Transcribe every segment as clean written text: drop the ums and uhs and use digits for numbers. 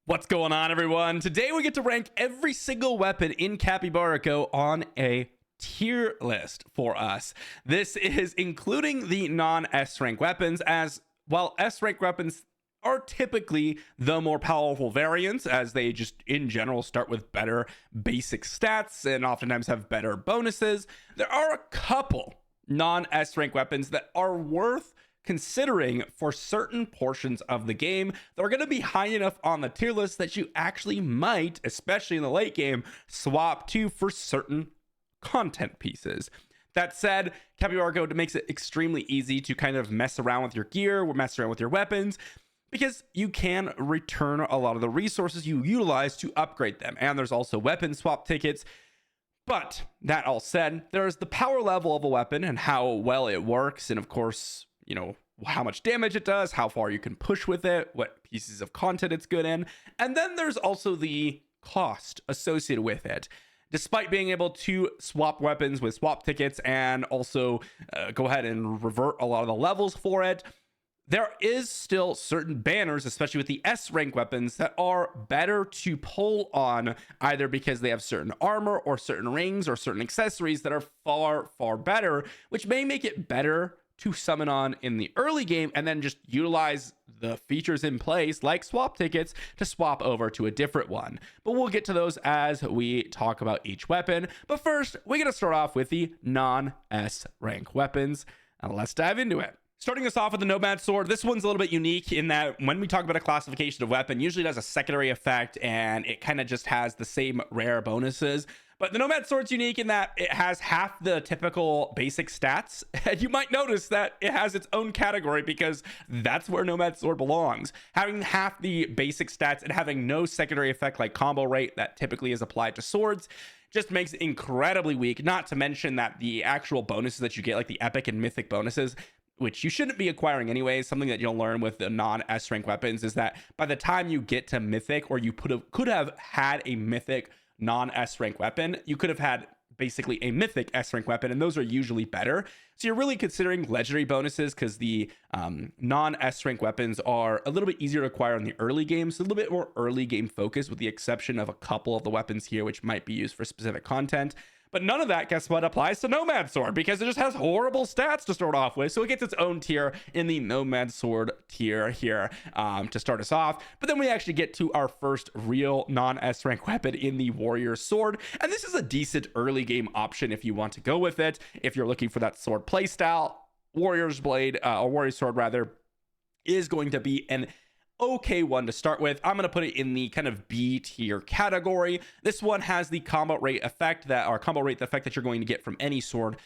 What's going on, everyone? Today we get to rank every single weapon in Capybara Go on a tier list for us. This is including the non-S rank weapons, as while S rank weapons are typically the more powerful variants, as they just in general start with better basic stats and oftentimes have better bonuses. There are a couple non-S rank weapons that are worth considering for certain portions of the game that are going to be high enough on the tier list that you actually might, especially in the late game, swap to for certain content pieces. That said, Capybara Go makes it extremely easy to kind of mess around with your gear or mess around with your weapons, because you can return a lot of the resources you utilize to upgrade them. And there's also weapon swap tickets. But that all said, there's the power level of a weapon and how well it works, and of course, you know, how much damage it does, how far you can push with it, what pieces of content it's good in. And then there's also the cost associated with it. Despite being able to swap weapons with swap tickets and also go ahead and revert a lot of the levels for it, there is still certain banners, especially with the S rank weapons, that are better to pull on, either because they have certain armor or certain rings or certain accessories that are far better, which may make it better to summon on in the early game and then just utilize the features in place like swap tickets to swap over to a different one. But we'll get to those as we talk about each weapon. But first, we're going to start off with the non-S rank weapons, and let's dive into it. Starting us off with the Nomad Sword, this one's a little bit unique in that when we talk about a classification of weapon, usually it has a secondary effect and it kind of just has the same rare bonuses. But the Nomad Sword's unique in that it has half the typical basic stats. And you might notice that it has its own category because that's where Nomad Sword belongs. Having half the basic stats and having no secondary effect like combo rate that typically is applied to swords just makes it incredibly weak. Not to mention that the actual bonuses that you get, like the epic and mythic bonuses, which you shouldn't be acquiring anyways, something that you'll learn with the non-S rank weapons is that by the time you get to mythic, or you could have had a mythic non-S rank weapon, you could have had basically a mythic S rank weapon, and those are usually better. So you're really considering legendary bonuses because the non-S rank weapons are a little bit easier to acquire in the early game, so a little bit more early game focus, with the exception of a couple of the weapons here which might be used for specific content. But none of that, guess what, applies to Nomad Sword, because it just has horrible stats to start off with. So it gets its own tier in the Nomad Sword tier here to start us off. But then we actually get to our first real non-S rank weapon in the Warrior Sword. And this is a decent early game option if you want to go with it. If you're looking for that sword playstyle, Warrior's Blade, or Warrior Sword rather, is going to be an okay one to start with. I'm going to put it in the kind of B tier category. This one has the combo rate effect that you're going to get from any sword.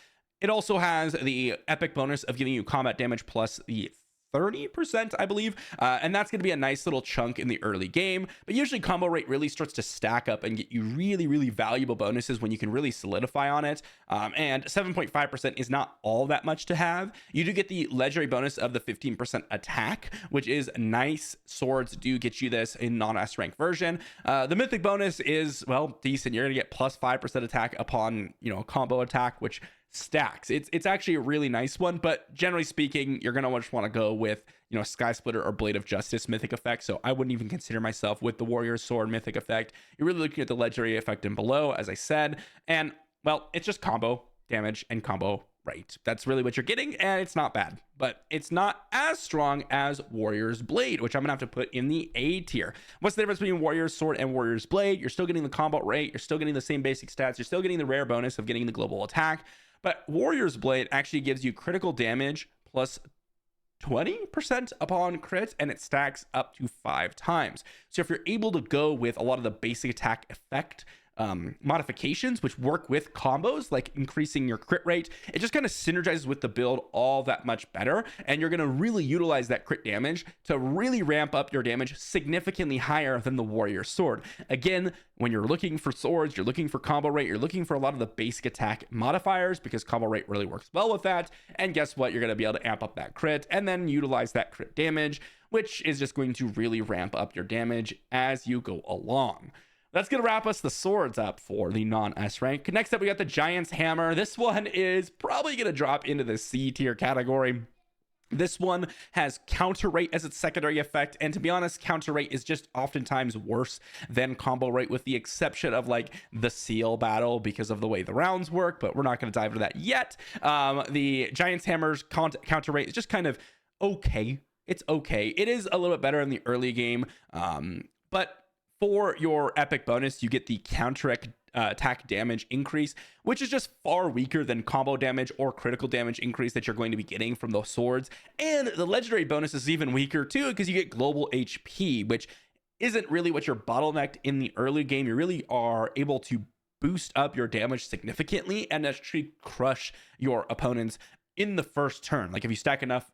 It also has the epic bonus of giving you combat damage plus the 30%, I believe, and that's going to be a nice little chunk in the early game. But usually combo rate really starts to stack up and get you really valuable bonuses when you can really solidify on it, and 7.5% is not all that much to have. You do get the legendary bonus of the 15% attack, which is nice. Swords do get you this in non-S rank version. The mythic bonus is, well, decent. You're going to get plus 5% attack upon, you know, a combo attack, which stacks. It's actually a really nice one, but generally speaking, you're gonna just want to go with, you know, Skysplitter or Blade of Justice mythic effect. So I wouldn't even consider myself with the Warrior Sword mythic effect. You're really looking at the legendary effect and below, as I said, and well, it's just combo damage and combo rate. That's really what you're getting, and it's not bad, but it's not as strong as Warrior's Blade, which I'm gonna have to put in the A tier. What's the difference between Warrior's Sword and Warrior's Blade? You're still getting the combo rate, you're still getting the same basic stats, you're still getting the rare bonus of getting the global attack. But Warrior's Blade actually gives you critical damage plus 20% upon crit, and it stacks up to 5 times. So if you're able to go with a lot of the basic attack effect modifications, which work with combos like increasing your crit rate, it just kind of synergizes with the build all that much better, and you're going to really utilize that crit damage to really ramp up your damage significantly higher than the Warrior Sword. Again, when you're looking for swords, you're looking for combo rate, you're looking for a lot of the basic attack modifiers, because combo rate really works well with that. And guess what, you're going to be able to amp up that crit and then utilize that crit damage, which is just going to really ramp up your damage as you go along. That's going to wrap us the swords up for the non-S rank. Next up, we got the Giant's Hammer. This one is probably going to drop into the C tier category. This one has counter rate as its secondary effect, and to be honest, counter rate is just oftentimes worse than combo rate, with the exception of like the seal battle because of the way the rounds work, but we're not going to dive into that yet. The Giant's Hammer's counter rate is just kind of okay. It's okay. It is a little bit better in the early game, but for your epic bonus, you get the counter attack damage increase, which is just far weaker than combo damage or critical damage increase that you're going to be getting from those swords. And the legendary bonus is even weaker too, because you get global HP, which isn't really what you're bottlenecked in the early game. You really are able to boost up your damage significantly and actually crush your opponents in the first turn. Like if you stack enough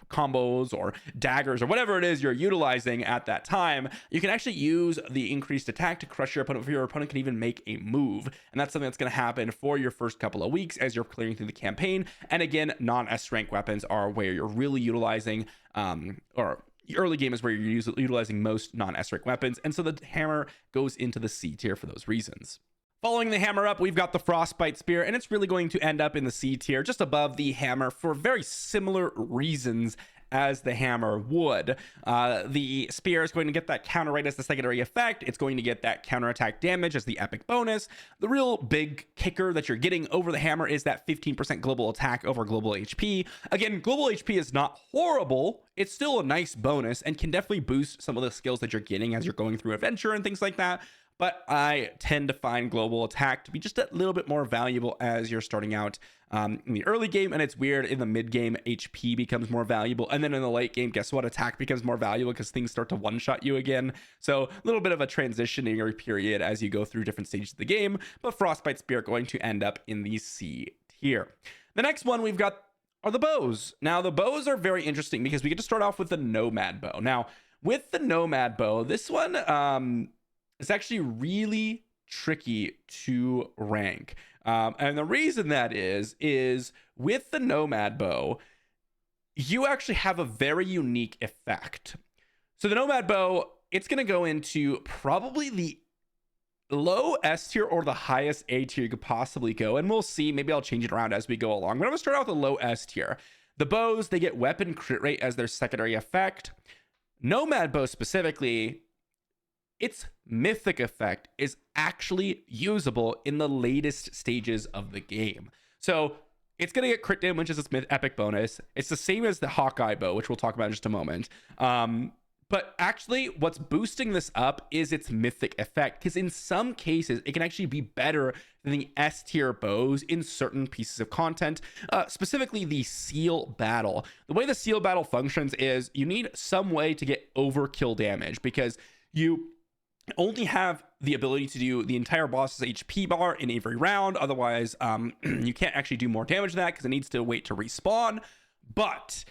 combos or daggers or whatever it is you're utilizing at that time, you can actually use the increased attack to crush your opponent before your opponent can even make a move. And that's something that's going to happen for your first couple of weeks as you're clearing through the campaign. And again, non-S rank weapons are where you're really utilizing or early game is where you're utilizing most non-S rank weapons. And so the hammer goes into the C tier for those reasons. Following the hammer up, we've got the Frostbite Spear, and it's really going to end up in the C tier, just above the hammer, for very similar reasons as the hammer would. The spear is going to get that counter rate as the secondary effect. It's going to get that counter attack damage as the epic bonus. The real big kicker that you're getting over the hammer is that 15% global attack over global HP. Again, global HP is not horrible. It's still a nice bonus and can definitely boost some of the skills that you're getting as you're going through adventure and things like that. But I tend to find global attack to be just a little bit more valuable as you're starting out in the early game. And it's weird, in the mid game, HP becomes more valuable. And then in the late game, guess what? Attack becomes more valuable because things start to one-shot you again. So a little bit of a transitioning period as you go through different stages of the game. But Frostbite Spear going to end up in the C tier. The next one we've got are the bows. Now, the bows are very interesting because we get to start off with the Nomad Bow. Now, with the Nomad Bow, this one... it's actually really tricky to rank. And the reason that is with the Nomad Bow, you actually have a very unique effect. So the Nomad Bow, it's going to go into probably the low S tier or the highest A tier you could possibly go. And we'll see. Maybe I'll change it around as we go along. But I'm going to start out with the low S tier. The bows, they get weapon crit rate as their secondary effect. Nomad Bow specifically, its mythic effect is actually usable in the latest stages of the game. So it's going to get crit damage as its epic bonus. It's the same as the Hawkeye Bow, which we'll talk about in just a moment. But actually, what's boosting this up is its mythic effect, because in some cases, it can actually be better than the S tier bows in certain pieces of content, specifically the seal battle. The way the seal battle functions is you need some way to get overkill damage, because you only have the ability to do the entire boss's HP bar in every round. Otherwise, you can't actually do more damage than that because it needs to wait to respawn. But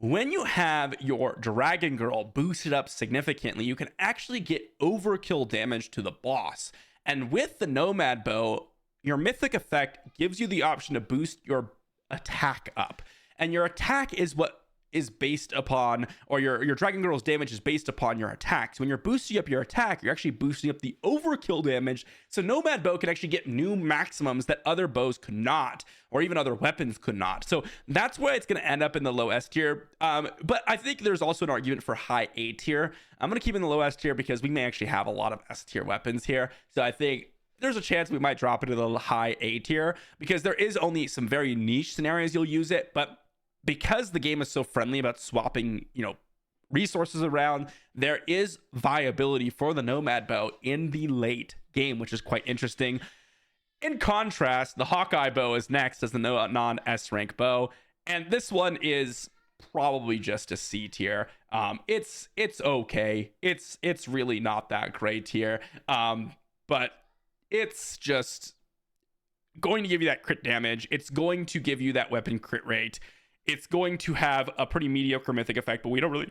when you have your Dragon Girl boosted up significantly, you can actually get overkill damage to the boss. And with the Nomad Bow, your mythic effect gives you the option to boost your attack up. And your attack is what is based upon, or your Dragon Girl's damage is based upon your attack. So when you're boosting up your attack, you're actually boosting up the overkill damage. So Nomad Bow can actually get new maximums that other bows could not, or even other weapons could not. So that's why it's going to end up in the low S tier. But I think there's also an argument for high A tier. I'm going to keep it in the low S tier because we may actually have a lot of S tier weapons here. So I think there's a chance we might drop it to the high A tier because there is only some very niche scenarios you'll use it. But because the game is so friendly about swapping, resources around, there is viability for the Nomad Bow in the late game, which is quite interesting. In contrast, the Hawkeye Bow is next as the non-S rank bow, and this one is probably just a C tier. It's okay. It's really not that great here, but it's just going to give you that crit damage. It's going to give you that weapon crit rate. It's going to have a pretty mediocre mythic effect, but we don't really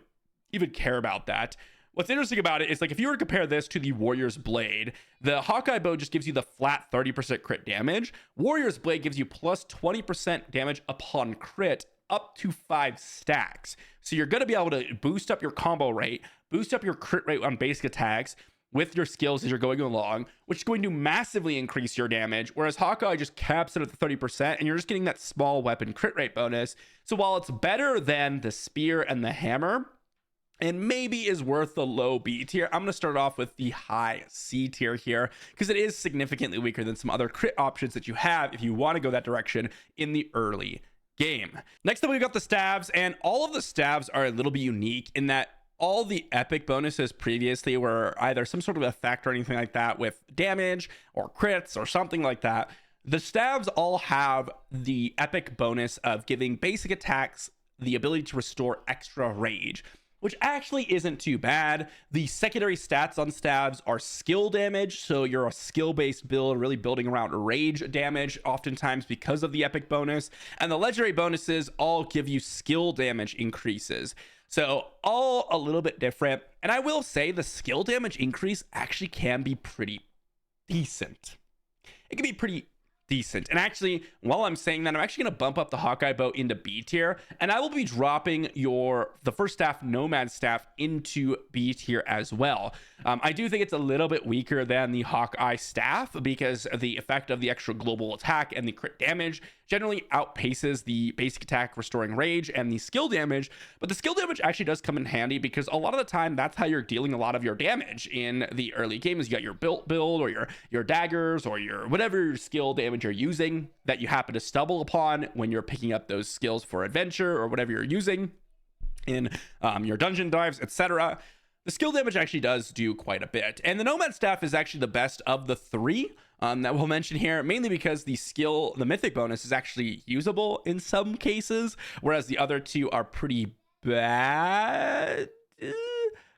even care about that. What's interesting about it is, like, if you were to compare this to the Warrior's Blade, the Hawkeye Bow just gives you the flat 30% crit damage. Warrior's Blade gives you plus 20% damage upon crit up to 5 stacks. So you're going to be able to boost up your combo rate, boost up your crit rate on basic attacks, with your skills as you're going along, which is going to massively increase your damage, whereas Hawkeye just caps it at the 30%, and you're just getting that small weapon crit rate bonus. So while it's better than the spear and the hammer, and maybe is worth the low B tier, I'm going to start off with the high C tier here, because it is significantly weaker than some other crit options that you have if you want to go that direction in the early game. Next up, we've got the stabs, and all of the stabs are a little bit unique in that all the epic bonuses previously were either some sort of effect or anything like that with damage or crits or something like that. The stabs all have the epic bonus of giving basic attacks the ability to restore extra rage, which actually isn't too bad. The secondary stats on stabs are skill damage, so you're a skill-based build, really building around rage damage, oftentimes because of the epic bonus. And the legendary bonuses all give you skill damage increases. So all a little bit different. And I will say the skill damage increase actually can be pretty decent. It can be pretty decent. And actually, while I'm saying that, I'm actually going to bump up the Hawkeye bow into B tier, and I will be dropping the first staff, Nomad staff, into B tier as well. I do think it's a little bit weaker than the Hawkeye staff because the effect of the extra global attack and the crit damage generally outpaces the basic attack restoring rage and the skill damage. But the skill damage actually does come in handy because a lot of the time that's how you're dealing a lot of your damage in the early games. You got your build or your daggers or your whatever skill damage you're using that you happen to stumble upon when you're picking up those skills for adventure or whatever you're using in your dungeon dives, etc. The skill damage actually does do quite a bit. And the Nomad staff is actually the best of the three that we'll mention here, mainly because the mythic bonus is actually usable in some cases, whereas the other two are pretty bad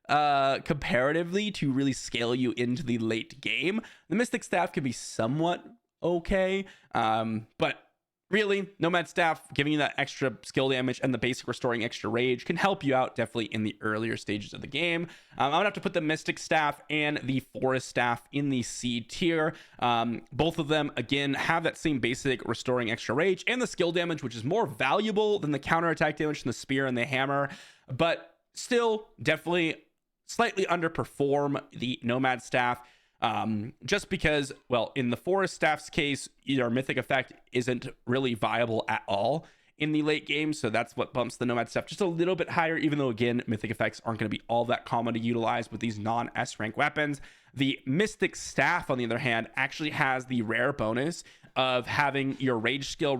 comparatively to really scale you into the late game. The mystic staff can be somewhat okay, but really, Nomad staff giving you that extra skill damage and the basic restoring extra rage can help you out definitely in the earlier stages of the game. I'm gonna have to put the mystic staff and the forest staff in the C tier. Both of them again have that same basic restoring extra rage and the skill damage, which is more valuable than the counterattack damage from the spear and the hammer, but still definitely slightly underperform the Nomad staff. Just because, well, in the forest staff's case, either mythic effect isn't really viable at all in the late game, so that's what bumps the Nomad staff just a little bit higher, even though again mythic effects aren't going to be all that common to utilize with these non-S rank weapons. The mystic staff, on the other hand, actually has the rare bonus of having your rage skill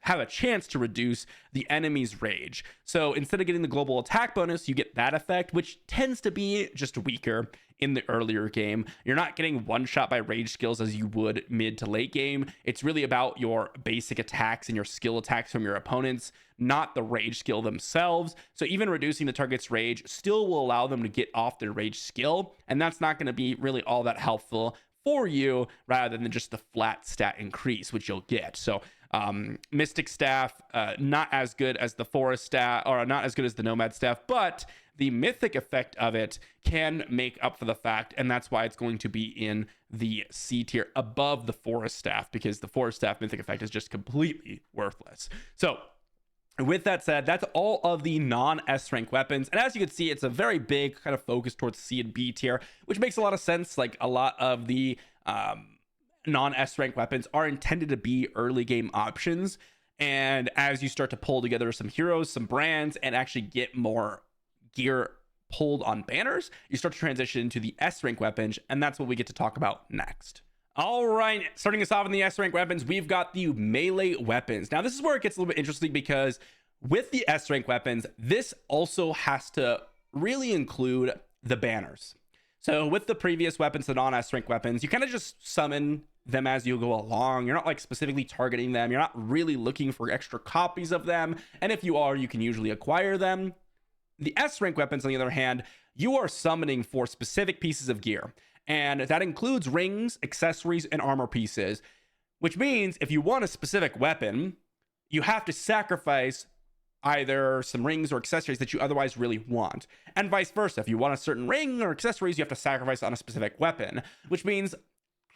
have a chance to reduce the enemy's rage. So instead of getting the global attack bonus, you get that effect, which tends to be just weaker in the earlier game. You're not getting one shot by rage skills as you would mid to late game. It's really about your basic attacks and your skill attacks from your opponents, not the rage skill themselves. So even reducing the target's rage still will allow them to get off their rage skill, and that's not going to be really all that helpful for you, rather than just the flat stat increase, which you'll get. So mystic staff, not as good as the forest staff, or not as good as the nomad staff, but the mythic effect of it can make up for the fact, and that's why it's going to be in the C tier above the forest staff, because the forest staff mythic effect is just completely worthless. So with that said, that's all of the non-S rank weapons. And as you can see, it's a very big kind of focus towards C and B tier, which makes a lot of sense. Like a lot of the non-S rank weapons are intended to be early game options. And as you start to pull together some heroes, some brands, and actually get more gear pulled on banners, you start to transition into the S rank weapons. And that's what we get to talk about next. All right, starting us off in the S rank weapons, we've got the melee weapons. Now, this is where it gets a little bit interesting, because with the S rank weapons, this also has to really include the banners. So with the previous weapons, the non-S rank weapons, you kind of just summon them as you go along. You're not like specifically targeting them. You're not really looking for extra copies of them. And if you are, you can usually acquire them. The S rank weapons, on the other hand, you are summoning for specific pieces of gear. And that includes rings, accessories, and armor pieces, which means if you want a specific weapon, you have to sacrifice either some rings or accessories that you otherwise really want. And vice versa. If you want a certain ring or accessories, you have to sacrifice on a specific weapon, which means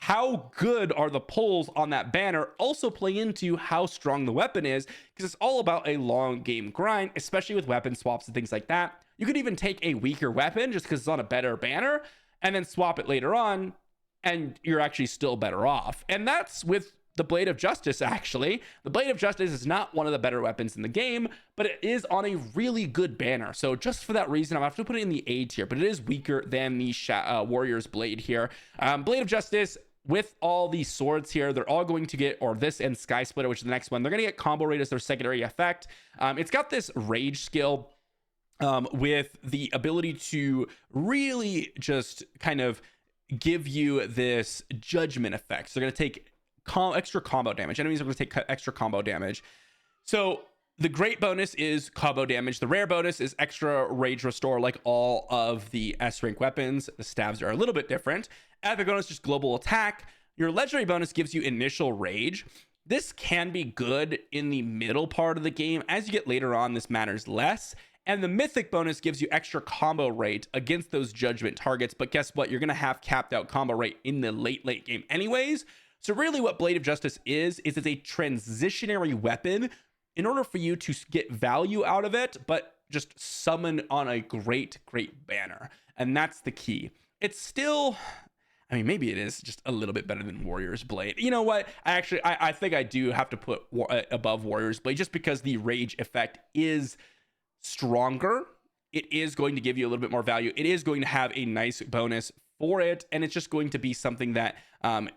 how good are the pulls on that banner also play into how strong the weapon is, because it's all about a long game grind, especially with weapon swaps and things like that. You could even take a weaker weapon just because it's on a better banner, and then swap it later on, and you're actually still better off. And that's with the Blade of Justice. Actually, the Blade of Justice is not one of the better weapons in the game, but it is on a really good banner. So just for that reason, I'm gonna have to put it in the A tier, but it is weaker than the Warrior's Blade here. Blade of Justice, with all these swords here, they're all going to get, or this and Skysplitter, which is the next one, they're going to get combo rate as their secondary effect. It's got this rage skill with the ability to really just kind of give you this judgment effect. So they're going to take extra combo damage. Enemies are going to take extra combo damage. So the great bonus is combo damage. The rare bonus is extra rage restore, like all of the S rank weapons. The stabs are a little bit different. Epic bonus, just global attack. Your legendary bonus gives you initial rage. This can be good in the middle part of the game. As you get later on, this matters less. And the mythic bonus gives you extra combo rate against those judgment targets. But guess what? You're going to have capped out combo rate in the late game anyways. So really what Blade of Justice is it's a transitionary weapon in order for you to get value out of it, but just summon on a great banner. And that's the key. It's still, I mean, maybe it is just a little bit better than Warrior's Blade. You know what? I think I do have to put above Warrior's Blade just because the rage effect is stronger. It is going to give you a little bit more value. It is going to have a nice bonus for it. And it's just going to be something that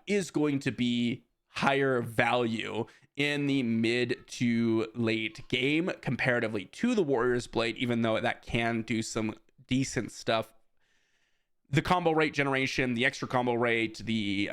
is going to be higher value in the mid to late game comparatively to the Warrior's Blade, even though that can do some decent stuff. The combo rate generation, the extra combo rate, the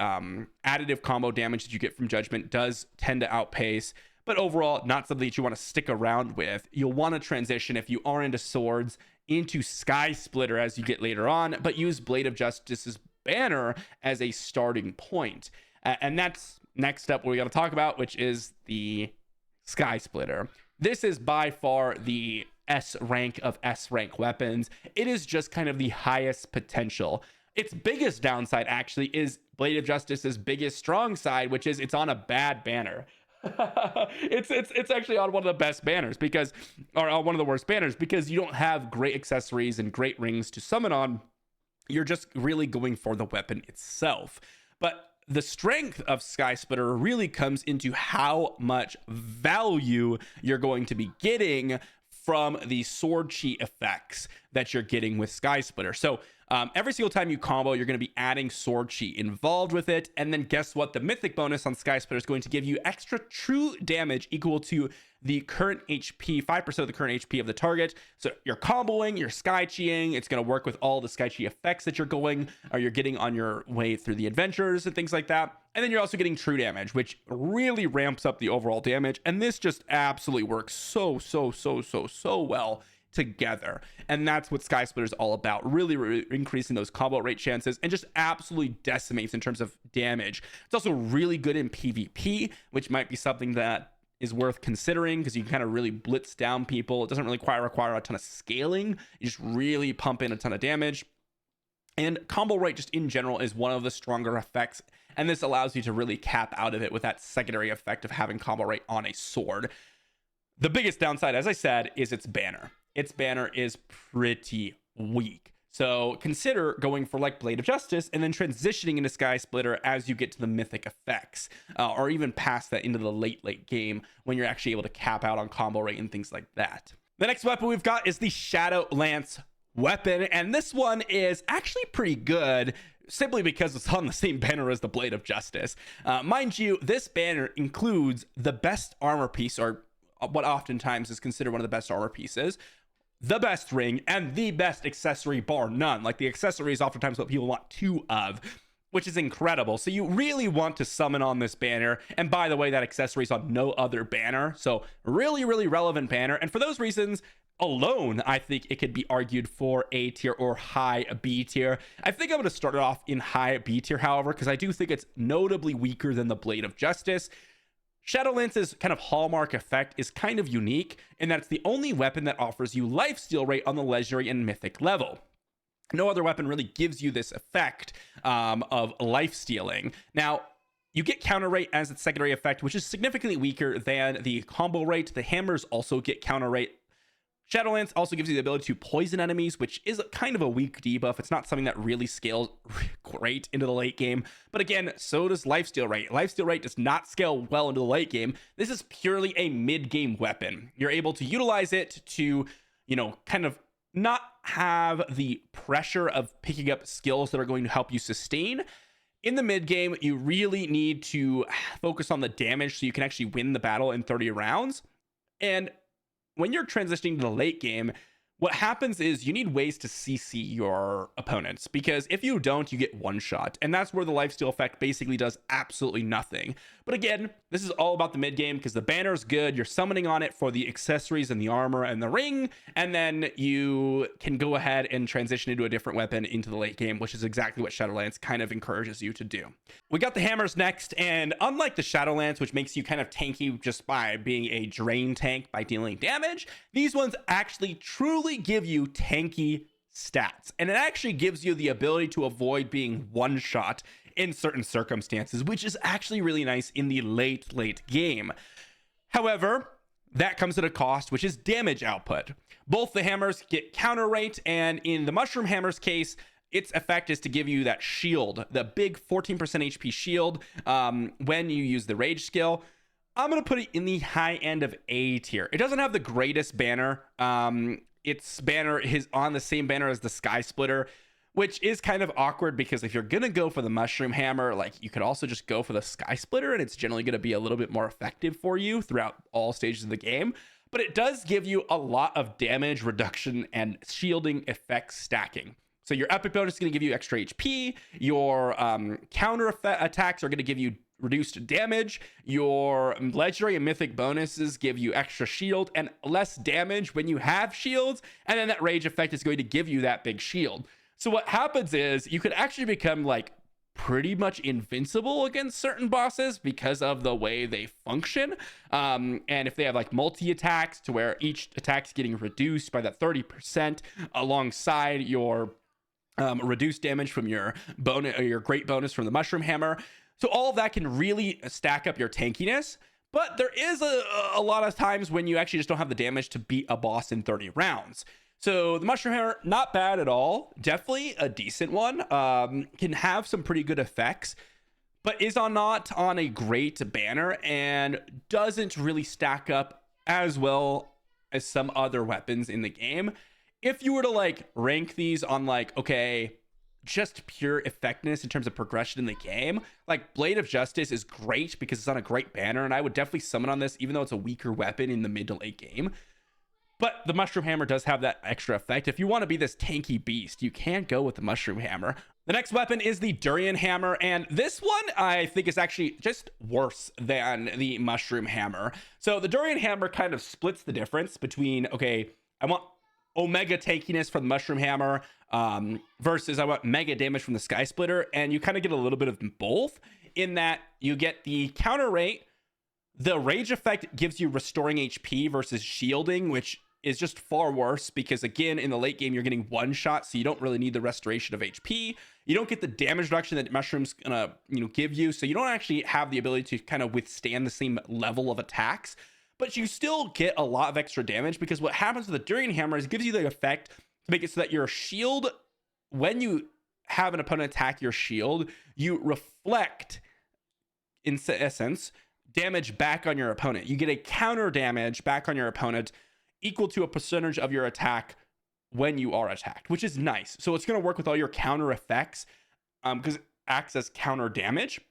additive combo damage that you get from Judgment does tend to outpace, but overall not something that you want to stick around with. You'll want to transition, if you are into swords, into Skysplitter as you get later on, but use Blade of Justice's banner as a starting point. And that's next up what we got to talk about, which is the Skysplitter. This is by far the S rank of S rank weapons. It is just kind of the highest potential. Its biggest downside actually is Blade of Justice's biggest strong side, which is it's on a bad banner. it's actually on one of the best banners because, or on one of the worst banners, because you don't have great accessories and great rings to summon on. You're just really going for the weapon itself. But the strength of Skysplitter really comes into how much value you're going to be getting from the sword chi effects that you're getting with Skysplitter. So every single time you combo, you're going to be adding sword chi involved with it. And then guess what? The mythic bonus on Skysplitter is going to give you extra true damage equal to the current HP, 5% of the current HP of the target. So you're comboing, you're sky chi-ing. It's going to work with all the sky chi effects that you're getting on your way through the adventures and things like that. And then you're also getting true damage, which really ramps up the overall damage. And this just absolutely works so well together. And that's what Skysplitter is all about, really increasing those combo rate chances and just absolutely decimates in terms of damage. It's also really good in PvP, which might be something that is worth considering because you can kind of really blitz down people. It doesn't really require a ton of scaling. You just really pump in a ton of damage. And combo rate just in general is one of the stronger effects, and this allows you to really cap out of it with that secondary effect of having combo rate on a sword. The biggest downside, as I said, is its banner. Its banner is pretty weak. So consider going for like Blade of Justice and then transitioning into Skysplitter as you get to the mythic effects, or even past that into the late game when you're actually able to cap out on combo rate and things like that. The next weapon we've got is the Shadow Lance weapon, and this one is actually pretty good simply because it's on the same banner as the Blade of Justice. Mind you, this banner includes the best armor piece, or what oftentimes is considered one of the best armor pieces, the best ring, and the best accessory bar none. Like, the accessory is oftentimes what people want two of, which is incredible. So you really want to summon on this banner. And by the way, that accessory is on no other banner. So really relevant banner. And for those reasons alone, I think it could be argued for A tier or high B tier. I think I'm going to start it off in high B tier, however, because I do think it's notably weaker than the Blade of Justice. Shadowlance's kind of hallmark effect is kind of unique in that it's the only weapon that offers you lifesteal rate on the legendary and mythic level. No other weapon really gives you this effect of lifestealing. Now, you get counter rate as its secondary effect, which is significantly weaker than the combo rate. The hammers also get counter rate. Shadowlance also gives you the ability to poison enemies, which is kind of a weak debuff. It's not something that really scales great into the late game. But again, so does Lifesteal Rate. Lifesteal Rate does not scale well into the late game. This is purely a mid-game weapon. You're able to utilize it to, kind of not have the pressure of picking up skills that are going to help you sustain. In the mid game, you really need to focus on the damage so you can actually win the battle in 30 rounds. And when you're transitioning to the late game, what happens is you need ways to CC your opponents, because if you don't, you get one shot, and that's where the lifesteal effect basically does absolutely nothing. But again, this is all about the mid game, because the banner is good. You're summoning on it for the accessories and the armor and the ring, and then you can go ahead and transition into a different weapon into the late game, which is exactly what Shadowlance kind of encourages you to do. We got the hammers next, and unlike the Shadowlance, which makes you kind of tanky just by being a drain tank by dealing damage, these ones actually truly give you tanky stats, and it actually gives you the ability to avoid being one shot in certain circumstances, which is actually really nice in the late game. However, that comes at a cost, which is damage output. Both the hammers get counter rate, and in the mushroom hammer's case, its effect is to give you that shield, the big 14% HP shield when you use the rage skill. I'm going to put it in the high end of A tier. It doesn't have the greatest banner. Its banner is on the same banner as the Skysplitter, which is kind of awkward, because if you're going to go for the mushroom hammer, like, you could also just go for the Skysplitter, and it's generally going to be a little bit more effective for you throughout all stages of the game. But it does give you a lot of damage reduction and shielding effect stacking. So your epic bonus is going to give you extra HP. Your counter attacks are going to give you reduced damage. Your legendary and mythic bonuses give you extra shield and less damage when you have shields. And then that rage effect is going to give you that big shield. So what happens is you could actually become like pretty much invincible against certain bosses because of the way they function. And if they have like multi-attacks to where each attack's getting reduced by that 30% alongside your reduced damage from your bonus, or your great bonus from the mushroom hammer. So all of that can really stack up your tankiness. But there is a lot of times when you actually just don't have the damage to beat a boss in 30 rounds. So the mushroom hammer, not bad at all. Definitely a decent one. Can have some pretty good effects, but is not on a great banner, and doesn't really stack up as well as some other weapons in the game. If you were to like rank these on like, okay, just pure effectiveness in terms of progression in the game, like Blade of Justice is great because it's on a great banner, and I would definitely summon on this even though it's a weaker weapon in the mid to late game. But the mushroom hammer does have that extra effect. If you want to be this tanky beast, you can go with the mushroom hammer. The next weapon is the Durian Hammer, and this one I think is actually just worse than the mushroom hammer. So the Durian Hammer kind of splits the difference between, okay, I want omega tankiness from the mushroom hammer versus I want mega damage from the Skysplitter, and you kind of get a little bit of both in that you get the counter rate. The rage effect gives you restoring HP versus shielding, which is just far worse because, again, in the late game you're getting one shot, so you don't really need the restoration of HP. You don't get the damage reduction that mushroom's gonna give you, so you don't actually have the ability to kind of withstand the same level of attacks. But you still get a lot of extra damage, because what happens with the Durian Hammer is it gives you the effect to make it so that your shield, when you have an opponent attack your shield, you reflect, in essence, damage back on your opponent. You get a counter damage back on your opponent equal to a percentage of your attack when you are attacked, which is nice. So it's going to work with all your counter effects because it acts as counter damage.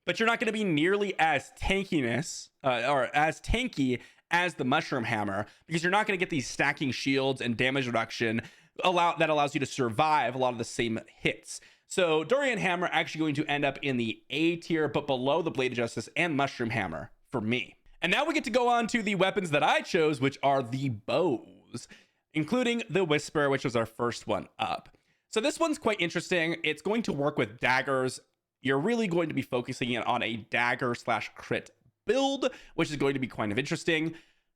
But you're not going to be nearly as tankiness or as tanky as the mushroom hammer, because you're not going to get these stacking shields and damage reduction that allows you to survive a lot of the same hits. So Durian Hammer actually going to end up in the A tier, but below the Blade of Justice and mushroom hammer for me. And now we get to go on to the weapons that I chose, which are the bows, including the Whisper, which was our first one up. So this one's quite interesting. It's going to work with daggers. You're really going to be focusing in on a dagger / crit build, which is going to be kind of interesting.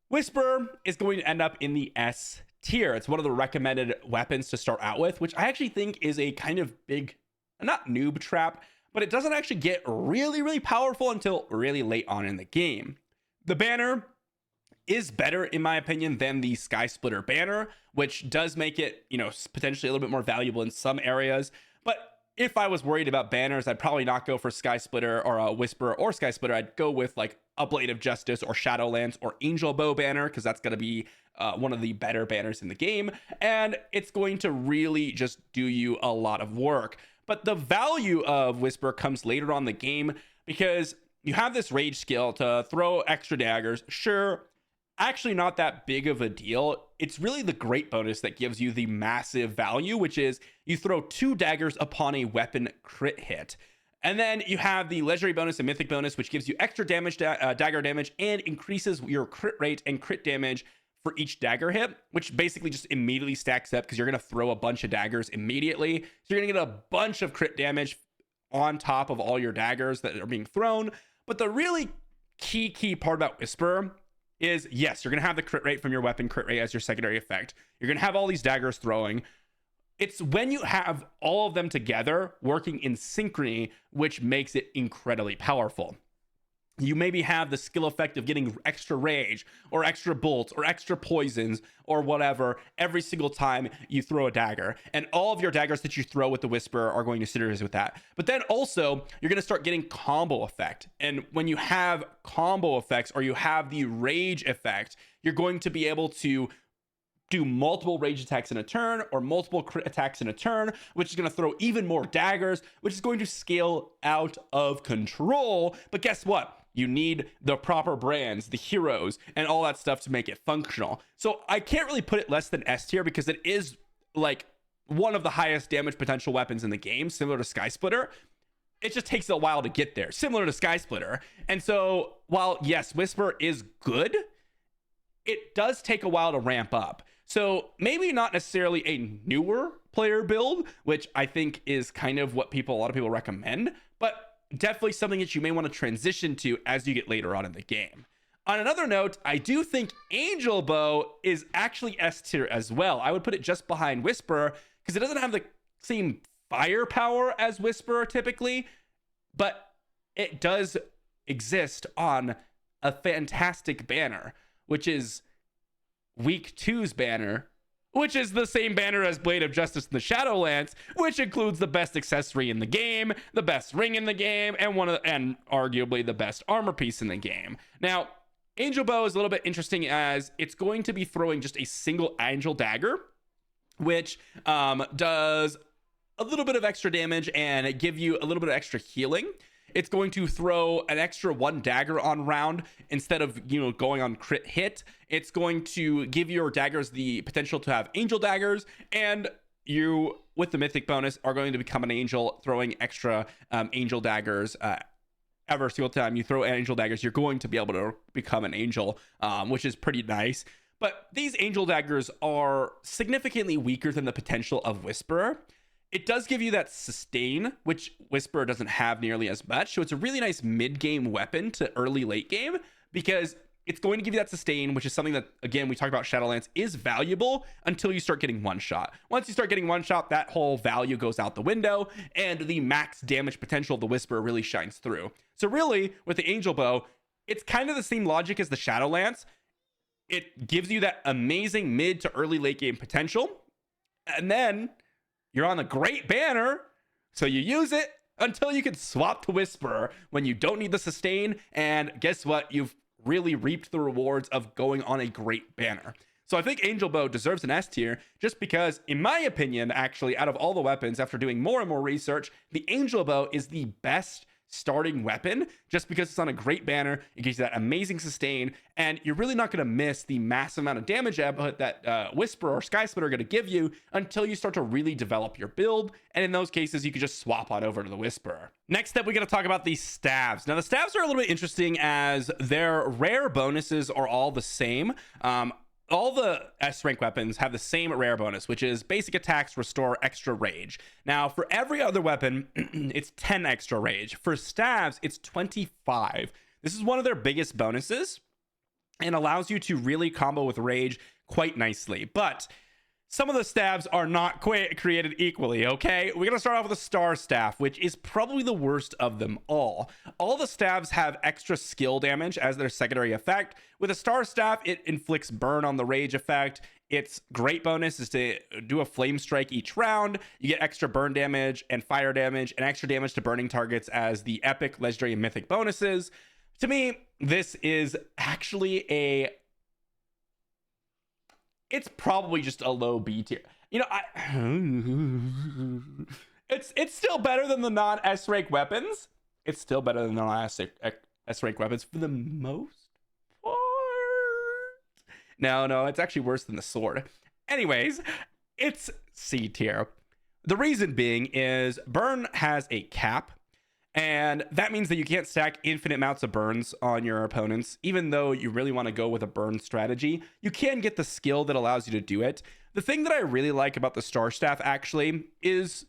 Whisper is going to end up in the S tier. It's one of the recommended weapons to start out with, which I actually think is a kind of big, not noob trap, but it doesn't actually get really, really powerful until really late on in the game. The banner is better in my opinion than the Skysplitter banner, which does make it, potentially a little bit more valuable in some areas. But if I was worried about banners, I'd probably not go for Skysplitter or a Whisper or Skysplitter. I'd go with like a Blade of Justice or Shadowlands or Angel Bow banner, because that's going to be one of the better banners in the game, and it's going to really just do you a lot of work. But the value of Whisper comes later on in the game, because you have this rage skill to throw extra daggers. Sure, actually not that big of a deal. It's really the great bonus that gives you the massive value, which is you throw 2 daggers upon a weapon crit hit. And then you have the legendary bonus and mythic bonus, which gives you extra damage, dagger damage, and increases your crit rate and crit damage for each dagger hit, which basically just immediately stacks up because you're going to throw a bunch of daggers immediately. So you're going to get a bunch of crit damage on top of all your daggers that are being thrown. But the really key part about Whisper is, yes, you're going to have the crit rate from your weapon crit rate as your secondary effect. You're going to have all these daggers throwing. It's when you have all of them together working in synchrony, which makes it incredibly powerful. You maybe have the skill effect of getting extra rage or extra bolts or extra poisons or whatever every single time you throw a dagger. And all of your daggers that you throw with the Whisper are going to synergize with that. But then also, you're going to start getting combo effect. And when you have combo effects or you have the rage effect, you're going to be able to do multiple rage attacks in a turn or multiple crit attacks in a turn, which is going to throw even more daggers, which is going to scale out of control. But guess what? You need the proper brands, the heroes, and all that stuff to make it functional. So I can't really put it less than S tier, because it is like one of the highest damage potential weapons in the game, similar to Skysplitter. It just takes a while to get there, similar to Skysplitter. And so while, yes, Whisper is good, it does take a while to ramp up. So maybe not necessarily a newer player build, which I think is kind of what a lot of people recommend, but definitely something that you may want to transition to as you get later on in the game. On another note, I do think Angel Bow is actually S tier as well. I would put it just behind Whisper, because it doesn't have the same firepower as Whisper typically, but it does exist on a fantastic banner, which is Week 2's banner, which is the same banner as Blade of Justice in the Shadowlands, which includes the best accessory in the game, the best ring in the game, and arguably the best armor piece in the game. Now, Angel Bow is a little bit interesting, as it's going to be throwing just a single angel dagger, which does a little bit of extra damage and give you a little bit of extra healing. It's going to throw an extra 1 dagger on round instead of, going on crit hit. It's going to give your daggers the potential to have angel daggers, and you, with the mythic bonus, are going to become an angel, throwing extra angel daggers. Every single time you throw angel daggers, you're going to be able to become an angel, which is pretty nice. But these angel daggers are significantly weaker than the potential of Whisperer. It does give you that sustain, which Whisperer doesn't have nearly as much. So it's a really nice mid-game weapon to early late game, because it's going to give you that sustain, which is something that, again, we talked about Shadowlands, is valuable until you start getting one shot. Once you start getting one shot, that whole value goes out the window, and the max damage potential of the Whisperer really shines through. So really, with the Angel Bow, it's kind of the same logic as the Shadowlands. It gives you that amazing mid to early late game potential, and then you're on a great banner, so you use it until you can swap to Whisperer when you don't need the sustain, and guess what? You've really reaped the rewards of going on a great banner. So I think Angel Bow deserves an S tier, just because, in my opinion, actually, out of all the weapons, after doing more and more research, the Angel Bow is the best starting weapon, just because it's on a great banner. It gives you that amazing sustain, and you're really not going to miss the massive amount of damage output that Whisper or Skysplitter are going to give you until you start to really develop your build, and in those cases you can just swap on over to the Whisperer. Next up, we got to talk about the stabs. Now, the stabs are a little bit interesting, as their rare bonuses are all the same. All the S rank weapons have the same rare bonus, which is basic attacks restore extra rage. Now, for every other weapon, it's 10 extra rage. For stabs, it's 25. This is one of their biggest bonuses and allows you to really combo with rage quite nicely. But some of the staves are not quite created equally, okay? We're gonna start off with a star staff, which is probably the worst of them all. All the staves have extra skill damage as their secondary effect. With a star staff, it inflicts burn on the rage effect. Its great bonus is to do a flame strike each round. You get extra burn damage and fire damage and extra damage to burning targets as the epic, legendary, and mythic bonuses. To me, this is actually it's probably just a low B tier. You know, it's still better than the non-S rank weapons. It's still better than the non-S rank weapons for the most part. No, it's actually worse than the sword. Anyways, it's C tier. The reason being is burn has a cap. And that means that you can't stack infinite amounts of burns on your opponents. Even though you really want to go with a burn strategy, you can get the skill that allows you to do it. The thing that I really like about the Star Staff actually is,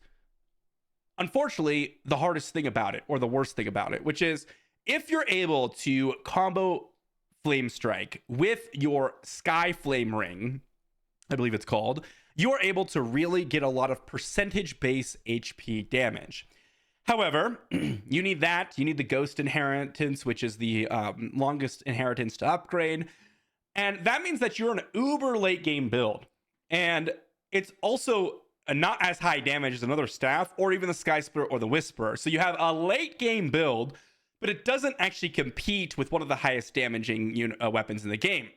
unfortunately, the hardest thing about it, or the worst thing about it, which is if you're able to combo Flame Strike with your Sky Flame Ring, I believe it's called, you're able to really get a lot of percentage base HP damage. However, you need that. You need the Ghost Inheritance, which is the longest inheritance to upgrade. And that means that you're an uber late game build. And it's also not as high damage as another staff or even the Skysplitter or the Whisperer. So you have a late game build, but it doesn't actually compete with one of the highest damaging weapons in the game.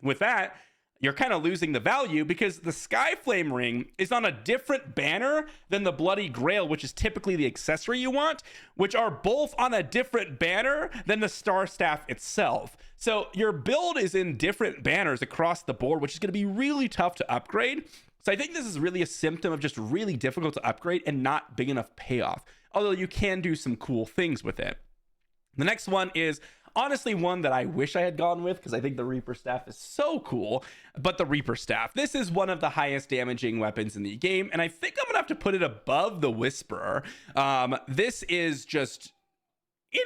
With that, you're kind of losing the value because the Sky Flame Ring is on a different banner than the Bloody Grail, which is typically the accessory you want, which are both on a different banner than the Star Staff itself. So your build is in different banners across the board, which is going to be really tough to upgrade. So I think this is really a symptom of just really difficult to upgrade and not big enough payoff, although you can do some cool things with it. The next one is honestly one that I wish I had gone with because I think the Reaper Staff is so cool, but the Reaper Staff, this is one of the highest damaging weapons in the game, and I think I'm gonna have to put it above the Whisperer. This is just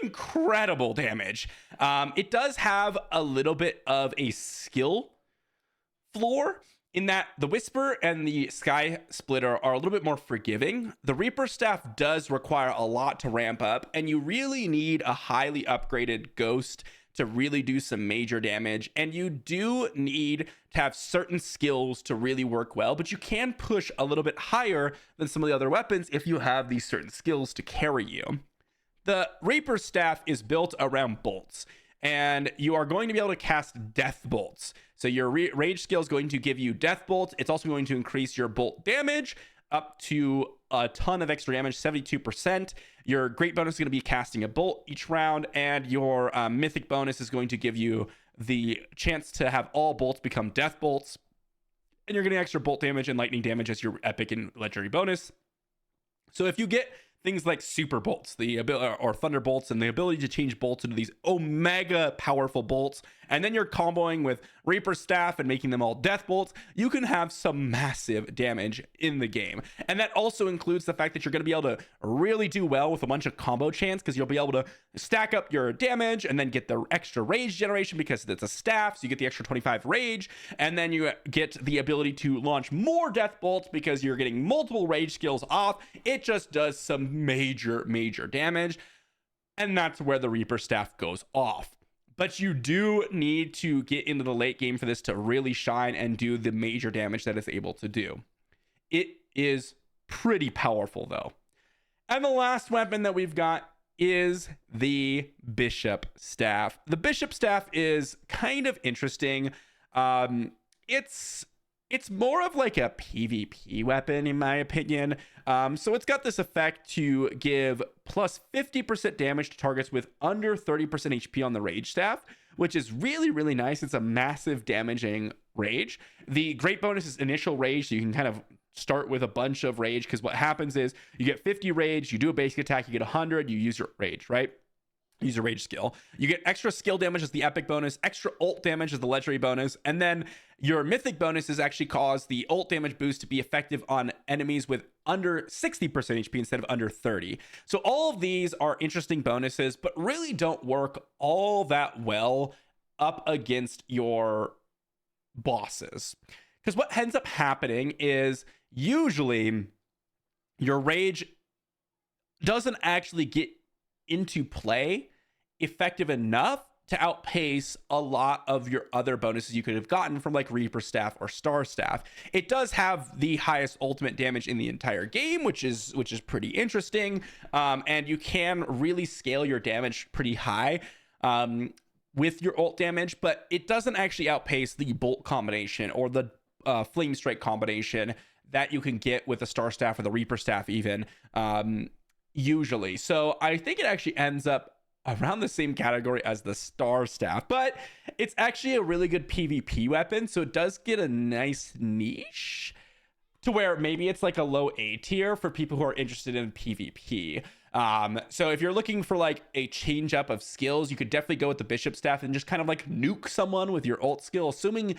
incredible damage. It does have a little bit of a skill floor in that the Whisper and the Sky Splitter are a little bit more forgiving. The Reaper Staff does require a lot to ramp up, and you really need a highly upgraded Ghost to really do some major damage. And you do need to have certain skills to really work well, but you can push a little bit higher than some of the other weapons if you have these certain skills to carry you. The Reaper Staff is built around bolts, and you are going to be able to cast death bolts. So your rage skill is going to give you death bolts. It's also going to increase your bolt damage up to a ton of extra damage, 72%. Your great bonus is going to be casting a bolt each round, and your mythic bonus is going to give you the chance to have all bolts become death bolts. And you're getting extra bolt damage and lightning damage as your epic and legendary bonus. So if you get things like super bolts, the ability, or thunderbolts, and the ability to change bolts into these omega powerful bolts, and then you're comboing with Reaper Staff and making them all death bolts, you can have some massive damage in the game. And that also includes the fact that you're going to be able to really do well with a bunch of combo chance, because you'll be able to stack up your damage and then get the extra rage generation because it's a staff, so you get the extra 25 rage, and then you get the ability to launch more death bolts because you're getting multiple rage skills off. It just does some major damage, and that's where the Reaper Staff goes off. But you do need to get into the late game for this to really shine and do the major damage that it's able to do. It is pretty powerful though. And the last weapon that we've got is the Bishop Staff. The Bishop Staff is kind of interesting. It's more of like a PvP weapon, in my opinion. So it's got this effect to give plus 50% damage to targets with under 30% HP on the Rage Staff, which is really nice. It's a massive damaging rage. The great bonus is initial rage, so you can kind of start with a bunch of rage, because what happens is you get 50 rage, you do a basic attack, you get 100, you use your rage, right? Use a rage skill. You get extra skill damage as the epic bonus, extra ult damage as the legendary bonus, and then your mythic bonus is actually cause the ult damage boost to be effective on enemies with under 60% HP instead of under 30. So all of these are interesting bonuses, but really don't work all that well up against your bosses. Because what ends up happening is usually your rage doesn't actually get into play effective enough to outpace a lot of your other bonuses you could have gotten from like Reaper Staff or Star Staff. It does have the highest ultimate damage in the entire game, which is pretty interesting. And you can really scale your damage pretty high with your ult damage, but it doesn't actually outpace the bolt combination or the flame strike combination that you can get with the Star Staff or the Reaper Staff even usually. So I think it actually ends up around the same category as the Star Staff, but it's actually a really good PvP weapon, so it does get a nice niche to where maybe it's like a low A tier for people who are interested in PvP. So if you're looking for like a change up of skills, you could definitely go with the Bishop Staff and just kind of like nuke someone with your ult skill, assuming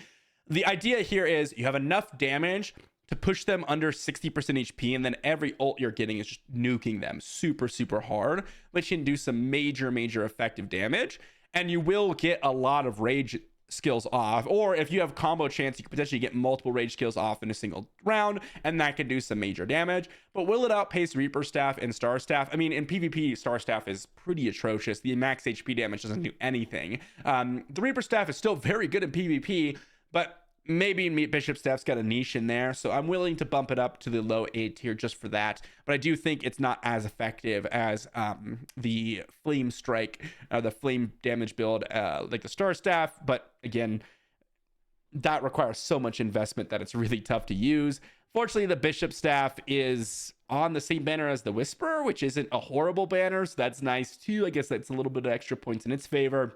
the idea here is you have enough damage to push them under 60% HP, and then every ult you're getting is just nuking them super hard, which can do some major effective damage, and you will get a lot of rage skills off. Or if you have combo chance, you could potentially get multiple rage skills off in a single round, and that can do some major damage. But will it outpace Reaper Staff and Star Staff? I mean, in PvP, Star Staff is pretty atrocious. The max HP damage doesn't do anything. The Reaper Staff is still very good in PvP, but maybe Bishop Staff's got a niche in there, so I'm willing to bump it up to the low A tier just for that. But I do think it's not as effective as the Flame Strike, the Flame Damage build, like the Star Staff. But again, that requires so much investment that it's really tough to use. Fortunately, the Bishop Staff is on the same banner as the Whisperer, which isn't a horrible banner, so that's nice too. I guess that's a little bit of extra points in its favor,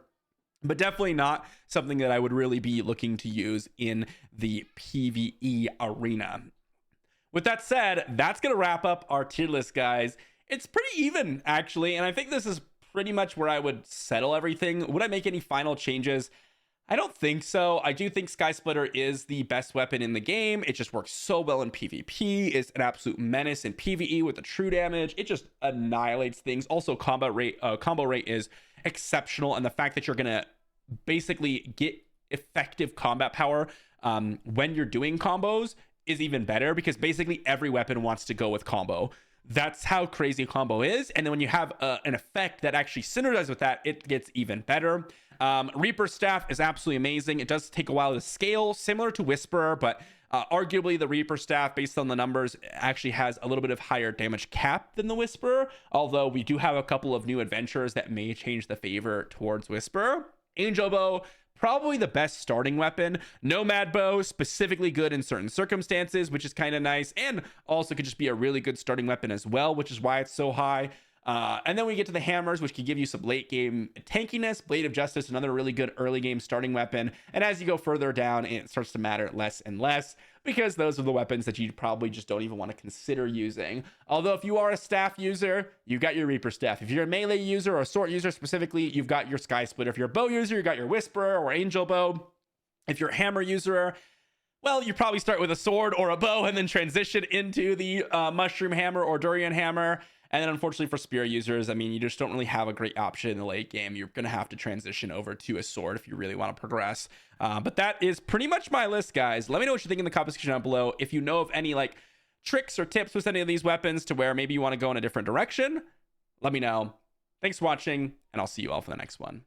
but definitely not something that I would really be looking to use in the PvE arena. With that said, that's going to wrap up our tier list, guys. It's pretty even, actually, and I think this is pretty much where I would settle everything. Would I make any final changes? I don't think so. I do think Skysplitter is the best weapon in the game. It just works so well in PvP. It's an absolute menace in PvE with the true damage. It just annihilates things. Also, combo rate is exceptional, and the fact that you're going to basically get effective combat power when you're doing combos is even better, because basically every weapon wants to go with combo. That's how crazy combo is. And then when you have an effect that actually synergizes with that, it gets even better. Reaper Staff is absolutely amazing. It does take a while to scale, similar to Whisperer, but arguably the Reaper Staff, based on the numbers, actually has a little bit of higher damage cap than the Whisperer, although we do have a couple of new adventures that may change the favor towards Whisperer. Angel Bow, probably the best starting weapon. Nomad Bow, specifically good in certain circumstances, which is kind of nice, and also could just be a really good starting weapon as well, which is why it's so high. And then we get to the hammers, which can give you some late game tankiness. Blade of Justice, another really good early game starting weapon. And as you go further down, it starts to matter less and less, because those are the weapons that you probably just don't even want to consider using. Although if you are a staff user, you've got your Reaper Staff. If you're a melee user or a sword user specifically, you've got your Skysplitter. If you're a bow user, you've got your Whisperer or Angel Bow. If you're a hammer user, well, you probably start with a sword or a bow and then transition into the Mushroom Hammer or Durian Hammer. And then unfortunately for spear users, I mean, you just don't really have a great option in the late game. You're going to have to transition over to a sword if you really want to progress. But that is pretty much my list, guys. Let me know what you think in the comment section down below. If you know of any like tricks or tips with any of these weapons to where maybe you want to go in a different direction, let me know. Thanks for watching, and I'll see you all for the next one.